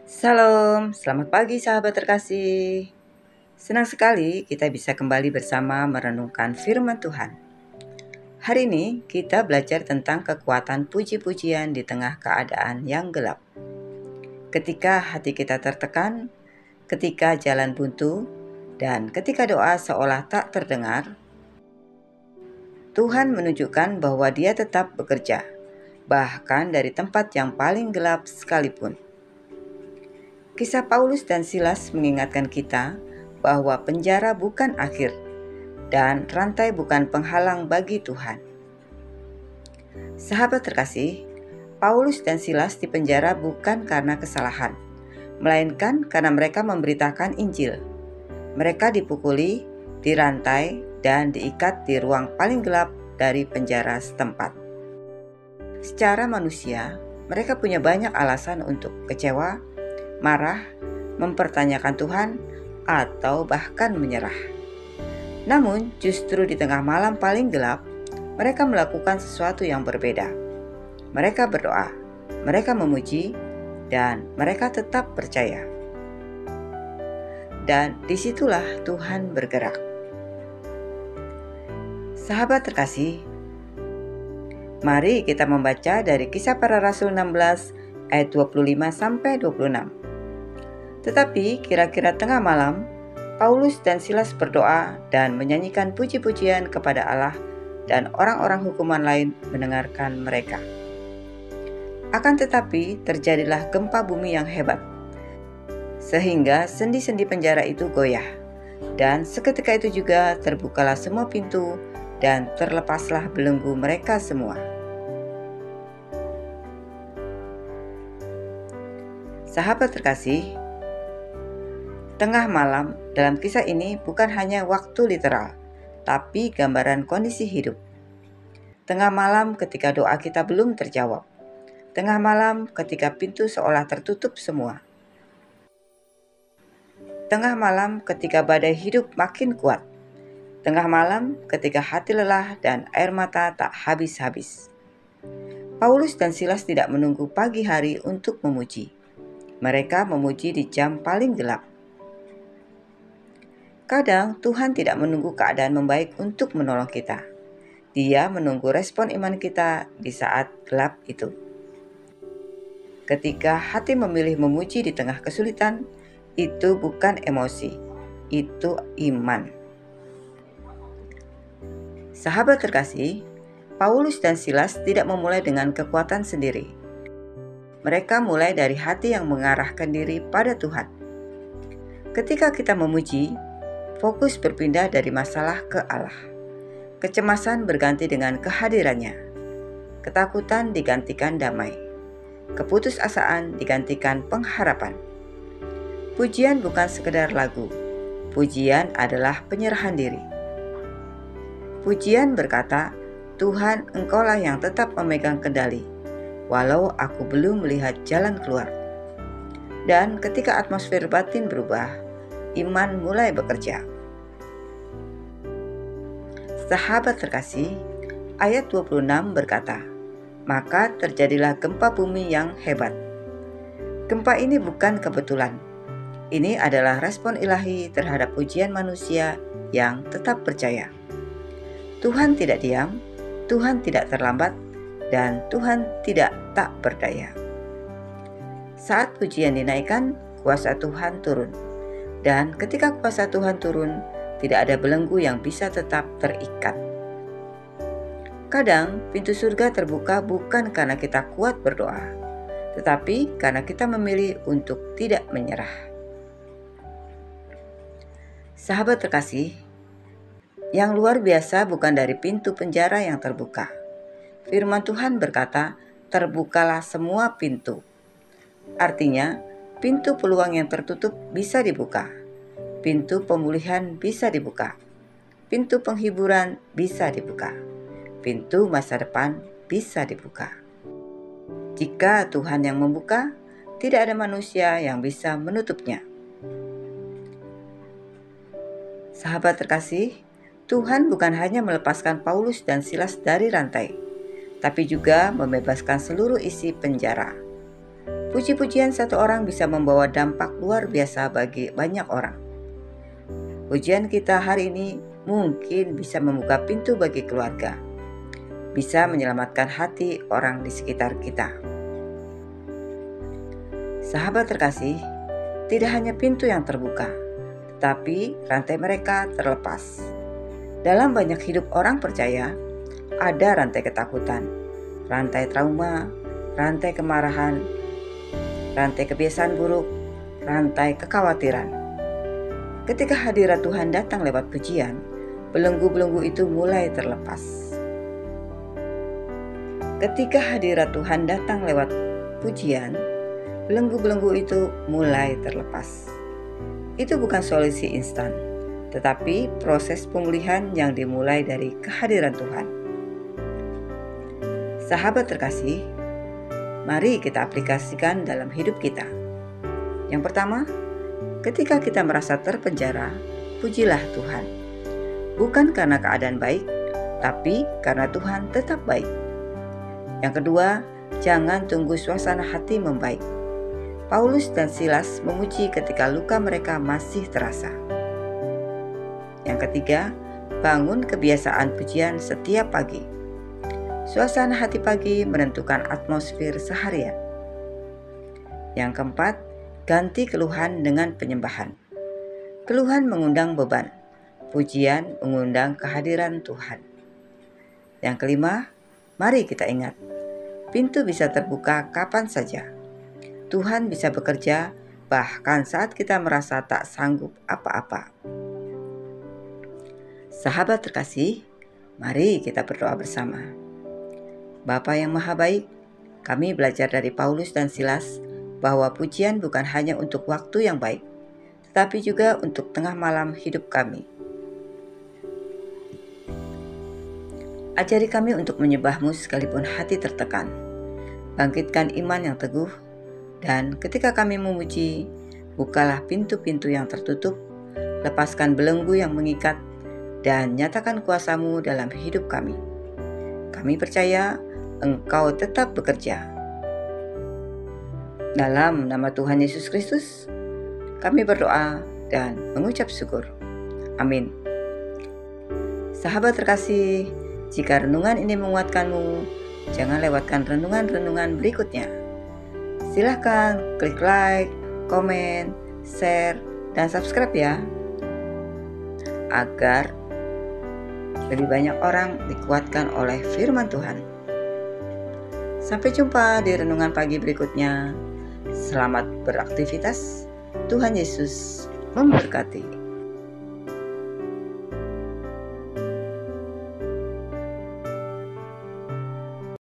Salam, selamat pagi sahabat terkasih. Senang sekali kita bisa kembali bersama merenungkan firman Tuhan. Hari ini kita belajar tentang kekuatan puji-pujian di tengah keadaan yang gelap. Ketika hati kita tertekan, ketika jalan buntu, dan ketika doa seolah tak terdengar, Tuhan menunjukkan bahwa Dia tetap bekerja, bahkan dari tempat yang paling gelap sekalipun. Kisah Paulus dan Silas mengingatkan kita bahwa penjara bukan akhir dan rantai bukan penghalang bagi Tuhan. Sahabat terkasih, Paulus dan Silas dipenjara bukan karena kesalahan, melainkan karena mereka memberitakan Injil. Mereka dipukuli, dirantai, dan diikat di ruang paling gelap dari penjara setempat. Secara manusia, mereka punya banyak alasan untuk kecewa, marah, mempertanyakan Tuhan, atau bahkan menyerah. Namun, justru di tengah malam paling gelap, mereka melakukan sesuatu yang berbeda. Mereka berdoa, mereka memuji, dan mereka tetap percaya. Dan disitulah Tuhan bergerak. Sahabat terkasih, mari kita membaca dari Kisah Para Rasul 16 ayat 25-26. Tetapi kira-kira tengah malam, Paulus dan Silas berdoa dan menyanyikan puji-pujian kepada Allah, dan orang-orang hukuman lain mendengarkan mereka. Akan tetapi terjadilah gempa bumi yang hebat, sehingga sendi-sendi penjara itu goyah, dan seketika itu juga terbukalah semua pintu dan terlepaslah belenggu mereka semua. Sahabat terkasih, tengah malam dalam kisah ini bukan hanya waktu literal, tapi gambaran kondisi hidup. Tengah malam ketika doa kita belum terjawab. Tengah malam ketika pintu seolah tertutup semua. Tengah malam ketika badai hidup makin kuat. Tengah malam ketika hati lelah dan air mata tak habis-habis. Paulus dan Silas tidak menunggu pagi hari untuk memuji. Mereka memuji di jam paling gelap. Kadang Tuhan tidak menunggu keadaan membaik untuk menolong kita. Dia menunggu respon iman kita di saat gelap itu. Ketika hati memilih memuji di tengah kesulitan, itu bukan emosi, itu iman. Sahabat terkasih, Paulus dan Silas tidak memulai dengan kekuatan sendiri. Mereka mulai dari hati yang mengarahkan diri pada Tuhan. Ketika kita memuji, fokus berpindah dari masalah ke Allah. Kecemasan berganti dengan kehadirannya. Ketakutan digantikan damai. Keputusasaan digantikan pengharapan. Pujian bukan sekedar lagu. Pujian adalah penyerahan diri. Pujian berkata, Tuhan, Engkaulah yang tetap memegang kendali, walau aku belum melihat jalan keluar. Dan ketika atmosfer batin berubah, iman mulai bekerja. Sahabat terkasih, ayat 26 berkata, maka terjadilah gempa bumi yang hebat. Gempa ini bukan kebetulan. Ini adalah respon ilahi terhadap pujian manusia yang tetap percaya. Tuhan tidak diam, Tuhan tidak terlambat, dan Tuhan tidak tak berdaya. Saat pujian dinaikkan, kuasa Tuhan turun. Dan ketika kuasa Tuhan turun, tidak ada belenggu yang bisa tetap terikat. Kadang pintu surga terbuka bukan karena kita kuat berdoa, tetapi karena kita memilih untuk tidak menyerah. Sahabat terkasih, yang luar biasa bukan dari pintu penjara yang terbuka. Firman Tuhan berkata, terbukalah semua pintu. Artinya, pintu peluang yang tertutup bisa dibuka. Pintu pemulihan bisa dibuka. Pintu penghiburan bisa dibuka. Pintu masa depan bisa dibuka. Jika Tuhan yang membuka, tidak ada manusia yang bisa menutupnya. Sahabat terkasih, Tuhan bukan hanya melepaskan Paulus dan Silas dari rantai, tapi juga membebaskan seluruh isi penjara. Puji-pujian satu orang bisa membawa dampak luar biasa bagi banyak orang. Pujian kita hari ini mungkin bisa membuka pintu bagi keluarga, bisa menyelamatkan hati orang di sekitar kita. Sahabat terkasih, tidak hanya pintu yang terbuka, tetapi rantai mereka terlepas. Dalam banyak hidup orang percaya, ada rantai ketakutan, rantai trauma, rantai kemarahan, rantai kebiasaan buruk, rantai kekhawatiran. Ketika hadirat Tuhan datang lewat pujian, belenggu-belenggu itu mulai terlepas. Ketika hadirat Tuhan datang lewat pujian, belenggu-belenggu itu mulai terlepas. Itu bukan solusi instan, tetapi proses pemulihan yang dimulai dari kehadiran Tuhan. Sahabat terkasih, mari kita aplikasikan dalam hidup kita. Yang pertama, ketika kita merasa terpenjara, pujilah Tuhan. Bukan karena keadaan baik, tapi karena Tuhan tetap baik. Yang kedua, jangan tunggu suasana hati membaik. Paulus dan Silas memuji ketika luka mereka masih terasa. Yang ketiga, bangun kebiasaan pujian setiap pagi. Suasana hati pagi menentukan atmosfer seharian. Yang keempat, ganti keluhan dengan penyembahan. Keluhan mengundang beban, pujian mengundang kehadiran Tuhan. Yang kelima, mari kita ingat, pintu bisa terbuka kapan saja. Tuhan bisa bekerja bahkan saat kita merasa tak sanggup apa-apa. Sahabat terkasih, mari kita berdoa bersama. Bapa yang Maha Baik, kami belajar dari Paulus dan Silas bahwa pujian bukan hanya untuk waktu yang baik, tetapi juga untuk tengah malam hidup kami. Ajari kami untuk menyembah-Mu sekalipun hati tertekan. Bangkitkan iman yang teguh, dan ketika kami memuji, bukalah pintu-pintu yang tertutup, lepaskan belenggu yang mengikat, dan nyatakan kuasa-Mu dalam hidup kami. Kami percaya Engkau tetap bekerja. Dalam nama Tuhan Yesus Kristus, kami berdoa dan mengucap syukur. Amin. Sahabat terkasih, jika renungan ini menguatkanmu, jangan lewatkan renungan-renungan berikutnya. Silahkan klik like, komen, share, dan subscribe ya, agar lebih banyak orang dikuatkan oleh firman Tuhan. Sampai jumpa di renungan pagi berikutnya. Selamat beraktivitas. Tuhan Yesus memberkati.